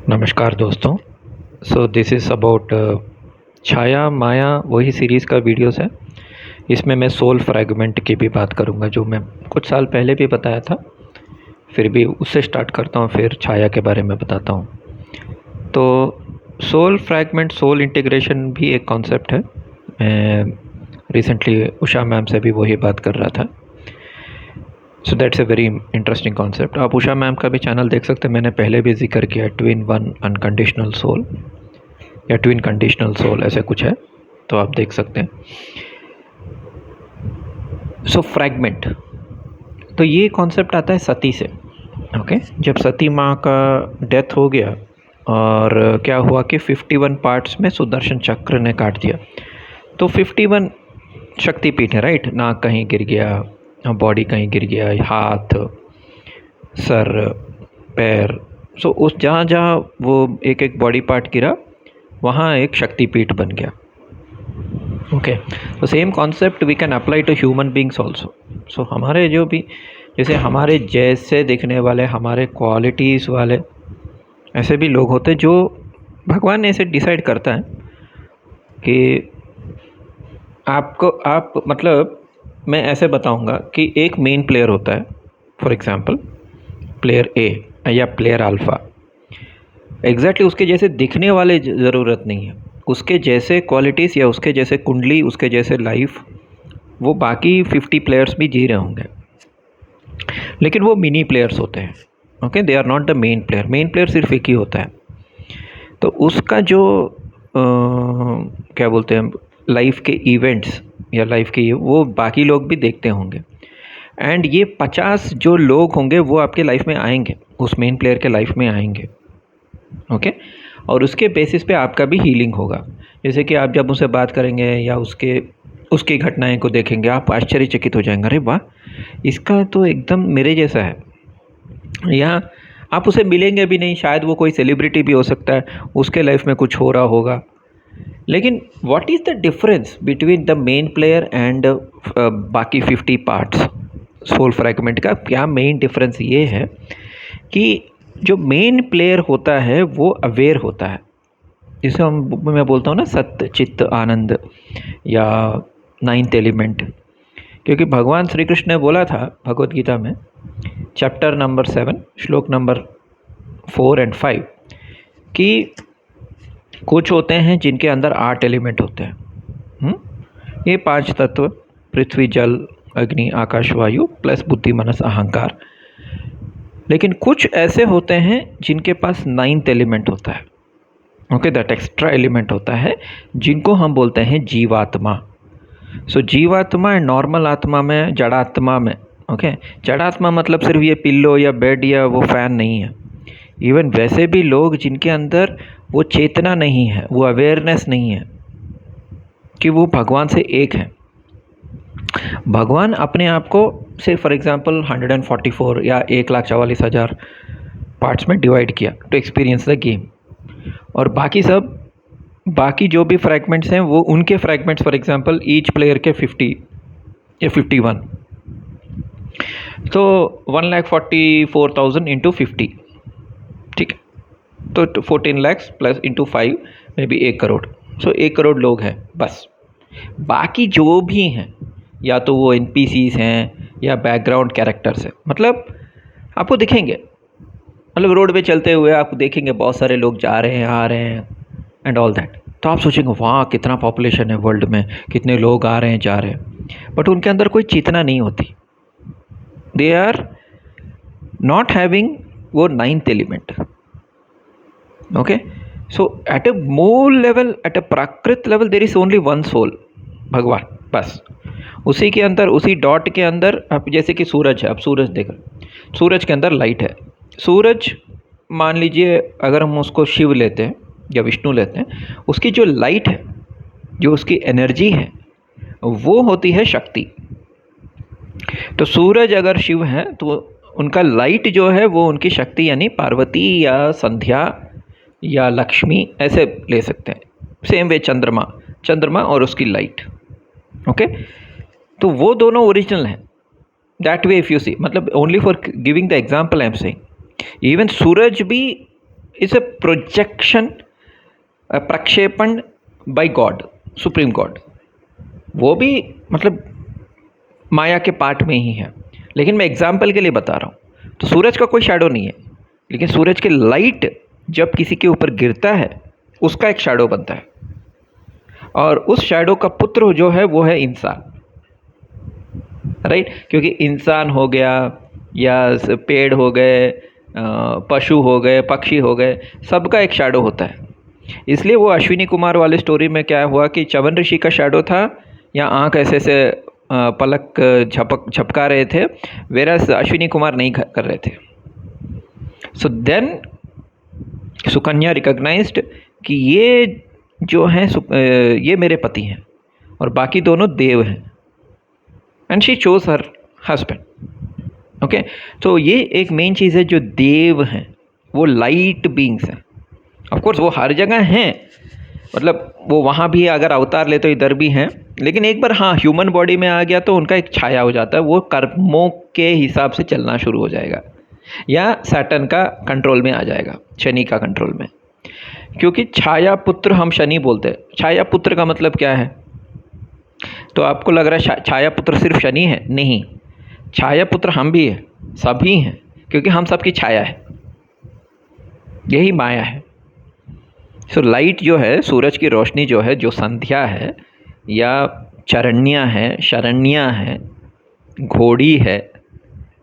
नमस्कार दोस्तों। So this is about छाया माया, वही सीरीज़ का वीडियोस है। इसमें मैं सोल फ्रैगमेंट की भी बात करूंगा, जो मैं कुछ साल पहले भी बताया था। फिर भी उससे स्टार्ट करता हूँ, फिर छाया के बारे में बताता हूँ। तो सोल फ्रैगमेंट, सोल इंटीग्रेशन भी एक कॉन्सेप्ट है। मैं रिसेंटली उषा मैम से भी वही बात कर रहा था। So that's a very interesting concept. आप उषा मैम का भी चैनल देख सकते हैं, मैंने पहले भी जिक्र किया, ट्विन वन अनकंडीशनल सोल या ट्विन कंडीशनल सोल, ऐसे कुछ है, तो आप देख सकते हैं। सो फ्रैगमेंट, तो ये कॉन्सेप्ट आता है सती से। ओके, जब सती माँ का डेथ हो गया और क्या हुआ कि 51 पार्ट्स में सुदर्शन चक्र ने काट दिया। तो 51 शक्तिपीठ है, राइट। नाक कहीं गिर गया, बॉडी कहीं गिर गया, हाथ, सर, पैर। सो उस जहाँ जहाँ वो एक एक बॉडी पार्ट गिरा, वहाँ एक शक्तिपीठ बन गया। ओके, तो same concept we can apply to human beings also. So हमारे जो भी, जैसे हमारे जैसे दिखने वाले, हमारे क्वालिटीज़ वाले ऐसे भी लोग होते हैं, जो भगवान ऐसे डिसाइड करता है कि आपको, आप मतलब, मैं ऐसे बताऊंगा कि एक मेन प्लेयर होता है, फॉर एग्जांपल प्लेयर ए या प्लेयर अल्फ़ा। एग्जैक्टली उसके जैसे दिखने वाले ज़रूरत नहीं है, उसके जैसे क्वालिटीज़ या उसके जैसे कुंडली, उसके जैसे लाइफ वो बाकी 50 प्लेयर्स भी जी रहे होंगे, लेकिन वो मिनी प्लेयर्स होते हैं। Okay, they are not the main player. Main player सिर्फ एक ही होता है। तो उसका जो क्या बोलते हैं, लाइफ के इवेंट्स या लाइफ के, वो बाकी लोग भी देखते होंगे। एंड ये 50 जो लोग होंगे वो आपके लाइफ में आएंगे, उस मेन प्लेयर के लाइफ में आएंगे। ओके, और उसके बेसिस पे आपका भी हीलिंग होगा। जैसे कि आप जब उनसे बात करेंगे या उसकी घटनाएं को देखेंगे, आप आश्चर्यचकित हो जाएंगे, अरे वाह, इसका तो एकदम मेरे जैसा है। या आप उसे मिलेंगे भी नहीं, शायद वो कोई सेलिब्रिटी भी हो सकता है, उसके लाइफ में कुछ हो रहा होगा। लेकिन what is the difference between the main player and बाकी 50 पार्ट्स? सोल फ्रैगमेंट का क्या मेन डिफरेंस ये है कि जो मेन प्लेयर होता है वो अवेयर होता है, जिसे मैं बोलता हूँ ना, सत्य चित्त आनंद या नाइन्थ एलिमेंट। क्योंकि भगवान श्री कृष्ण ने बोला था भगवत गीता में, चैप्टर नंबर 7 श्लोक नंबर 4 और 5, कि कुछ होते हैं जिनके अंदर 8 एलिमेंट होते हैं। ये 5 तत्व, पृथ्वी, जल, अग्नि, आकाश, वायु प्लस बुद्धि, मनस, अहंकार। लेकिन कुछ ऐसे होते हैं जिनके पास 9th एलिमेंट होता है। ओके, दैट एक्स्ट्रा एलिमेंट होता है, जिनको हम बोलते हैं जीवात्मा। सो जीवात्मा एंड नॉर्मल आत्मा में, जड़ात्मा में। ओके, जड़ात्मा मतलब सिर्फ ये पिल्लो या बेड या वो फैन नहीं है। इवन वैसे भी लोग जिनके अंदर वो चेतना नहीं है, वो अवेयरनेस नहीं है कि वो भगवान से एक है। भगवान अपने आप को से फॉर एग्जांपल 144 या 1,44,000 पार्ट्स में डिवाइड किया टू एक्सपीरियंस द गेम। और बाकी सब, बाकी जो भी फ्रैगमेंट्स हैं वो उनके fragments, for example each player के 50 या 51, तो 1,44,000 इंटू 50, ठीक है। तो 14 लाख प्लस इंटू 5 में भी 1 करोड़। सो 1 करोड़ लोग हैं बस। बाकी जो भी हैं, या तो वो NPCs हैं या बैकग्राउंड कैरेक्टर्स हैं। मतलब आपको दिखेंगे, मतलब रोड पे चलते हुए आप देखेंगे बहुत सारे लोग जा रहे हैं, आ रहे हैं एंड ऑल दैट। तो आप सोचेंगे वाह, कितना पॉपुलेशन है वर्ल्ड में, कितने लोग आ रहे हैं, जा रहे हैं। बट उनके अंदर कोई चेतना नहीं होती। दे आर नॉट हैविंग वो 9th element. Okay, so at a मूल लेवल, एट ए प्राकृत level, there is only one soul, भगवान, बस। उसी के अंदर, उसी डॉट के अंदर, आप जैसे कि सूरज है, आप सूरज देख रहे, सूरज के अंदर लाइट है। सूरज, मान लीजिए अगर हम उसको शिव लेते हैं या विष्णु लेते हैं, उसकी जो लाइट है, जो उसकी एनर्जी है, वो होती है शक्ति। तो सूरज अगर शिव है तो उनका लाइट जो है वो उनकी शक्ति, यानी पार्वती या संध्या या लक्ष्मी, ऐसे ले सकते हैं। सेम वे चंद्रमा, चंद्रमा और उसकी लाइट। ओके, तो वो दोनों ओरिजिनल हैं। That way if you see, मतलब only for giving the example I am saying, even सूरज भी इट्स अ प्रोजेक्शन, प्रक्षेपण बाय गॉड, सुप्रीम गॉड। वो भी मतलब माया के पार्ट में ही है, लेकिन मैं एग्जाम्पल के लिए बता रहा हूँ। तो सूरज का कोई शैडो नहीं है, लेकिन सूरज के लाइट जब किसी के ऊपर गिरता है उसका एक शैडो बनता है, और उस शैडो का पुत्र जो है वो है इंसान, राइट। क्योंकि इंसान हो गया या पेड़ हो गए, पशु हो गए, पक्षी हो गए, सबका एक शैडो होता है। इसलिए वो अश्विनी कुमार वाले स्टोरी में क्या हुआ कि च्यवन ऋषि का शैडो था, या आँख ऐसे ऐसे पलक झपका रहे थे, वेरस अश्विनी कुमार नहीं कर रहे थे। सो देन सुकन्या रिकॉग्नाइज्ड कि ये जो हैं ये मेरे पति हैं और बाकी दोनों देव हैं, and she chose her husband. Okay, तो ये एक मेन चीज़ है, जो देव हैं वो लाइट बींग्स हैं। ऑफ कोर्स वो हर जगह हैं, मतलब वो वहाँ भी अगर अवतार ले तो इधर भी हैं, लेकिन एक बार हाँ ह्यूमन बॉडी में आ गया तो उनका एक छाया हो जाता है, वो कर्मों के हिसाब से चलना शुरू हो जाएगा, या सैटर्न का कंट्रोल में आ जाएगा, शनि का कंट्रोल में। क्योंकि छाया पुत्र हम शनि बोलते हैं। छाया पुत्र का मतलब क्या है? तो आपको लग रहा है छाया पुत्र सिर्फ शनि है? नहीं, छाया पुत्र हम भी हैं, सभी हैं, क्योंकि हम सबकी छाया है, यही माया है। सो लाइट जो है, सूरज की रोशनी जो है, जो संध्या है या चरण्या है, शरण्या है, घोड़ी है।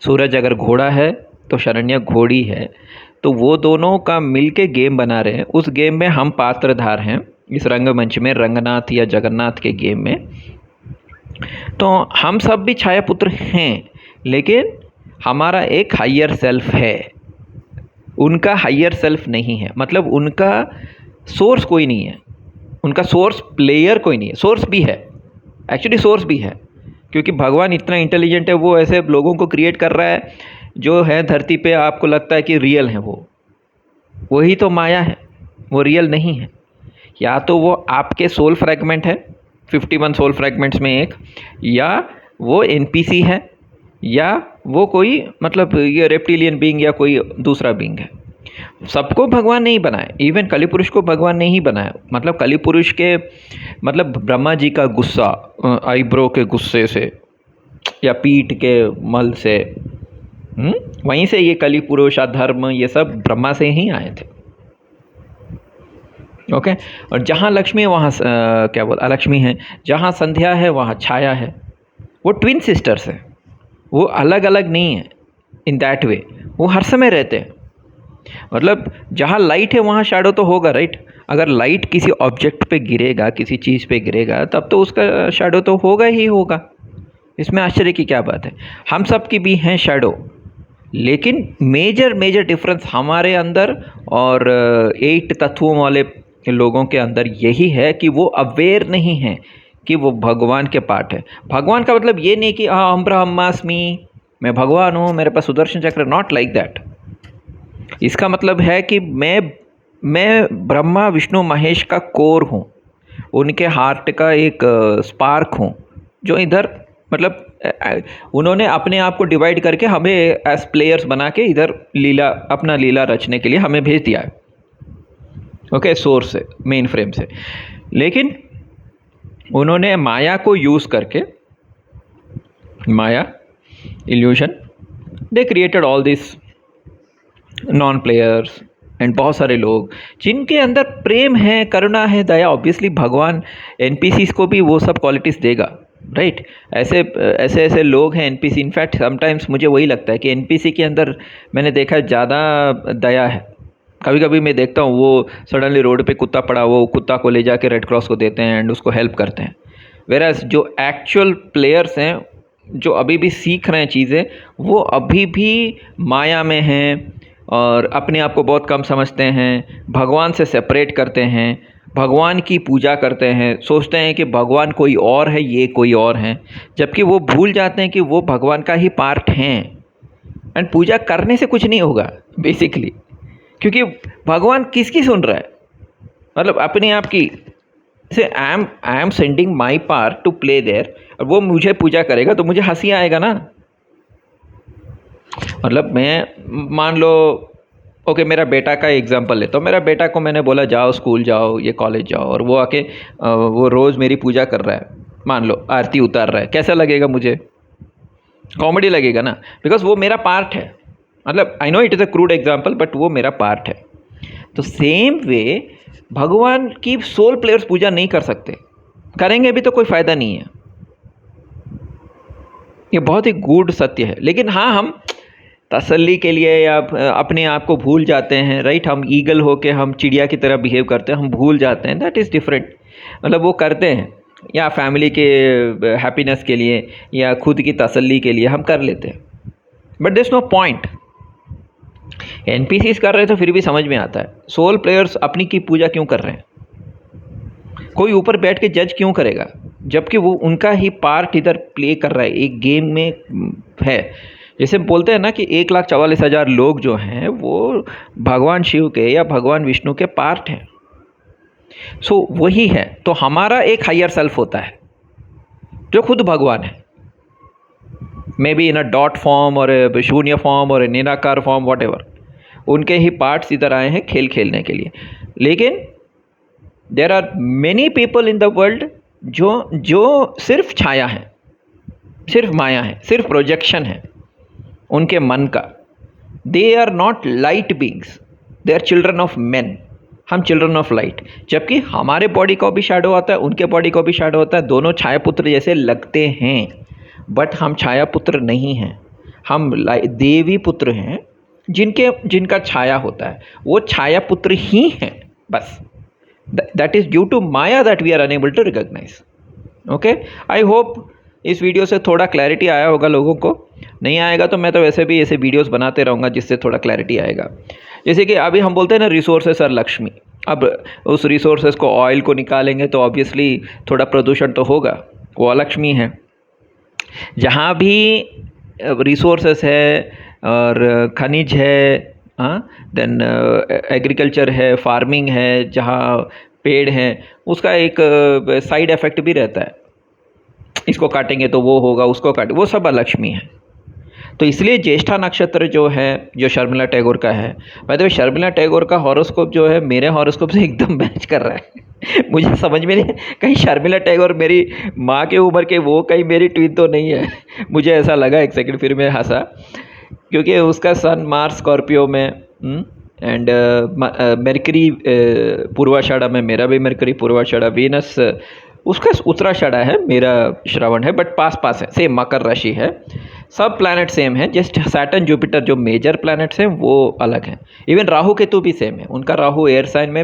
सूरज अगर घोड़ा है तो शरण्या घोड़ी है। तो वो दोनों का मिलके गेम बना रहे हैं। उस गेम में हम पात्रधार हैं, इस रंगमंच में, रंगनाथ या जगन्नाथ के गेम में। तो हम सब भी छाया पुत्र हैं, लेकिन हमारा एक हायर सेल्फ है, उनका हायर सेल्फ नहीं है। मतलब उनका सोर्स कोई नहीं है, उनका सोर्स प्लेयर कोई नहीं है। सोर्स भी है, एक्चुअली सोर्स भी है, क्योंकि भगवान इतना इंटेलिजेंट है, वो ऐसे लोगों को क्रिएट कर रहा है जो है धरती पे आपको लगता है कि रियल है, वही तो माया है, वो रियल नहीं है। या तो वो आपके सोल फ्रैगमेंट है, 51 सोल फ्रैगमेंट्स में एक, या वो एनपीसी है, या वो कोई मतलब ये रेप्टिलियन बीइंग या कोई दूसरा बीइंग है। सबको भगवान नहीं बनाया, इवन कली पुरुष को भगवान नहीं बनाया। मतलब कली पुरुष के मतलब ब्रह्मा जी का गुस्सा, आईब्रो के गुस्से से या पीठ के मल से, वहीं से ये कली पुरुष, अधर्म, ये सब ब्रह्मा से ही आए थे। ओके, और जहाँ लक्ष्मी है वहाँ क्या बोल अलक्ष्मी है, जहाँ संध्या है वहाँ छाया है। वो ट्विन सिस्टर्स है, वो अलग अलग नहीं है इन दैट वे, वो हर समय रहते हैं। मतलब जहाँ लाइट है वहाँ शैडो तो होगा, राइट। अगर लाइट किसी ऑब्जेक्ट पे गिरेगा, किसी चीज़ पे गिरेगा, तब तो उसका शैडो तो होगा ही होगा, इसमें आश्चर्य की क्या बात है। हम सब की भी हैं शैडो, लेकिन मेजर डिफरेंस हमारे अंदर और 8 तत्वों वाले लोगों के अंदर यही है कि वो अवेयर नहीं है कि वो भगवान के पार्ट है। भगवान का मतलब ये नहीं कि हम ब्रह्मास्मि, मैं भगवान हूँ, मेरे पास सुदर्शन चक्र, नॉट लाइक दैट। इसका मतलब है कि मैं ब्रह्मा विष्णु महेश का कोर हूँ, उनके हार्ट का एक स्पार्क हूँ, जो इधर मतलब उन्होंने अपने आप को डिवाइड करके हमें एज प्लेयर्स बना के इधर लीला, अपना लीला रचने के लिए हमें भेज दिया है। ओके, सोर्स से, मेन फ्रेम से। लेकिन उन्होंने माया को यूज़ करके, माया illusion, they created all this non players and बहुत सारे लोग जिनके अंदर प्रेम है, करुणा है, दया। ऑब्वियसली भगवान एनपीसीज को भी वो सब क्वालिटीज़ देगा, राइट। ऐसे लोग हैं एनपीसी। इनफैक्ट समटाइम्स मुझे वही लगता है कि एनपीसी के अंदर मैंने देखा ज़्यादा दया है। कभी कभी मैं देखता हूँ वो सडनली रोड पे कुत्ता पड़ा, वो कुत्ता को ले जाके रेड क्रॉस को देते हैं एंड उसको हेल्प करते हैं। वेराज जो एक्चुअल प्लेयर्स हैं, जो अभी भी सीख रहे हैं चीज़ें, वो अभी भी माया में हैं और अपने आप को बहुत कम समझते हैं, भगवान से सेपरेट करते हैं, भगवान की पूजा करते हैं, सोचते हैं कि भगवान कोई और है, ये कोई और है, जबकि वो भूल जाते हैं कि वो भगवान का ही पार्ट हैं। एंड पूजा करने से कुछ नहीं होगा बेसिकली, क्योंकि भगवान किसकी सुन रहा है? मतलब अपने आप की से I am sending my part to play there, और वो मुझे पूजा करेगा तो मुझे हंसी आएगा ना। मतलब मैं मान लो ओके, मेरा बेटा का एग्जांपल ले, तो मेरा बेटा को मैंने बोला जाओ स्कूल जाओ, ये कॉलेज जाओ, और वो आके वो रोज़ मेरी पूजा कर रहा है, मान लो आरती उतार रहा है, कैसा लगेगा मुझे? कॉमेडी लगेगा ना, बिकॉज वो मेरा पार्ट है। मतलब I know it is a crude example, but वो मेरा पार्ट है। तो सेम वे भगवान की सोल प्लेयर्स पूजा नहीं कर सकते, करेंगे भी तो कोई फ़ायदा नहीं है। ये बहुत ही गूढ़ सत्य है। लेकिन हाँ, हम तसल्ली के लिए या अपने आप को भूल जाते हैं, राइट? हम ईगल होके हम चिड़िया की तरह बिहेव करते हैं, हम भूल जाते हैं, दैट इज़ डिफरेंट। मतलब वो करते हैं या फैमिली के हैप्पीनेस के लिए या खुद की तसल्ली के लिए हम कर लेते हैं, but there is no point. NPCs कर रहे तो फिर भी समझ में आता है, सोल प्लेयर्स अपनी की पूजा क्यों कर रहे हैं? कोई ऊपर बैठ के जज क्यों करेगा, जबकि वो उनका ही पार्ट इधर प्ले कर रहा है, एक गेम में है। जैसे बोलते हैं ना कि 1,44,000 लोग जो हैं वो भगवान शिव के या भगवान विष्णु के पार्ट हैं। सो वही है। तो हमारा एक हायर सेल्फ होता है जो खुद भगवान है, may be in a dot form और शून्य फॉर्म और निराकार फॉर्म, वॉट एवर। उनके ही पार्ट्स इधर आए हैं खेल खेलने के लिए। लेकिन there are many people in the world जो सिर्फ छाया है, सिर्फ माया है, सिर्फ प्रोजेक्शन है उनके मन का। They are not light beings, they are children of man. हम चिल्ड्रन ऑफ लाइट, जबकि हमारे बॉडी को भी शैडो आता है, उनके बॉडी को भी शैडो होता है, दोनों छाया पुत्र जैसे लगते हैं, बट हम छाया पुत्र नहीं हैं। हम देवी पुत्र हैं जिनका छाया होता है, वो छाया पुत्र ही हैं बस। That is due to maya that we are unable to recognise. Okay, I hope इस वीडियो से थोड़ा क्लैरिटी आया होगा लोगों को। नहीं आएगा तो मैं तो वैसे भी ऐसे वीडियोस बनाते रहूँगा जिससे थोड़ा क्लैरिटी आएगा। जैसे कि अभी हम बोलते हैं ना, रिसोर्सेस और लक्ष्मी। अब उस रिसोर्सेस को, ऑयल को निकालेंगे तो ऑब्वियसली थोड़ा प्रदूषण तो होगा, वो अलक्ष्मी है। जहाँ भी रिसोर्सेस है और खनिज है, देन एग्रीकल्चर है, फार्मिंग है, जहाँ पेड़ हैं, उसका एक साइड इफ़ेक्ट भी रहता है। इसको काटेंगे तो वो होगा, उसको काटे, वो सब अलक्ष्मी है। तो इसलिए ज्येष्ठा नक्षत्र जो है, जो शर्मिला टैगोर का है, मतलब शर्मिला टैगोर का हॉरोस्कोप जो है मेरे हॉरोस्कोप से एकदम मैच कर रहा है। मुझे समझ में नहीं, कहीं शर्मिला टैगोर मेरी माँ के उम्र के, वो कहीं मेरी ट्विन तो नहीं है। मुझे ऐसा लगा एक सेकंड, फिर मैं हंसा, क्योंकि उसका सन मार्स स्कॉर्पियो में एंड मरकरी पूर्वाषाढ़ा में, मेरा भी मरकरी पूर्वाषाढ़ा, वीनस उसका उत्तराषाढ़ा है, मेरा श्रवण है, बट पास पास है, सेम मकर राशि है, सब प्लैनेट सेम है। जस्ट सैटर्न जुपिटर जो मेजर प्लैनेट्स हैं वो अलग हैं। इवन राहु केतु भी सेम है, उनका राहु एयर साइन में,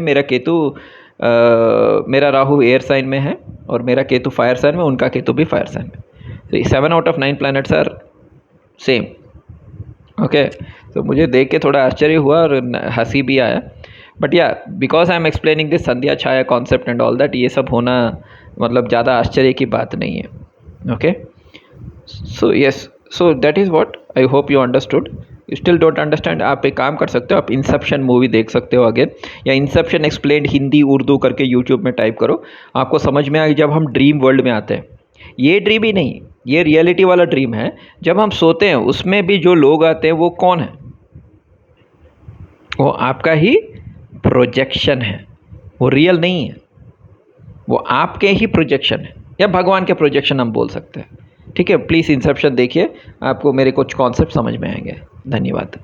मेरा राहु एयर साइन में है और मेरा केतु फायर साइन में, उनका केतु भी फायर साइन में। तो 7 out of 9 planets are same. Okay, तो मुझे देख के थोड़ा आश्चर्य हुआ और हंसी भी आया, बट या because I am explaining this Sandhya Chhaya concept and all that, ये सब होना मतलब ज़्यादा आश्चर्य की बात नहीं है। Okay, so yes, so that is what I hope you understood. You still don't understand, आप एक काम कर सकते हो, आप इंसेप्शन मूवी देख सकते हो अगेन, या इंसेप्शन एक्सप्लेन्ड हिंदी उर्दू करके यूट्यूब में टाइप करो, आपको समझ में आएगी। जब हम ड्रीम वर्ल्ड में आते हैं, ये ड्रीम ही नहीं, ये रियलिटी वाला ड्रीम है। जब हम सोते हैं उसमें भी जो लोग आते हैं वो कौन है? वो आपका ही प्रोजेक्शन है, वो रियल नहीं है, वो आपके ही प्रोजेक्शन है, या भगवान के प्रोजेक्शन हम बोल सकते हैं। ठीक है, प्लीज़ इंसेप्शन देखिए, आपको मेरे कुछ कॉन्सेप्ट समझ में आएंगे। धन्यवाद।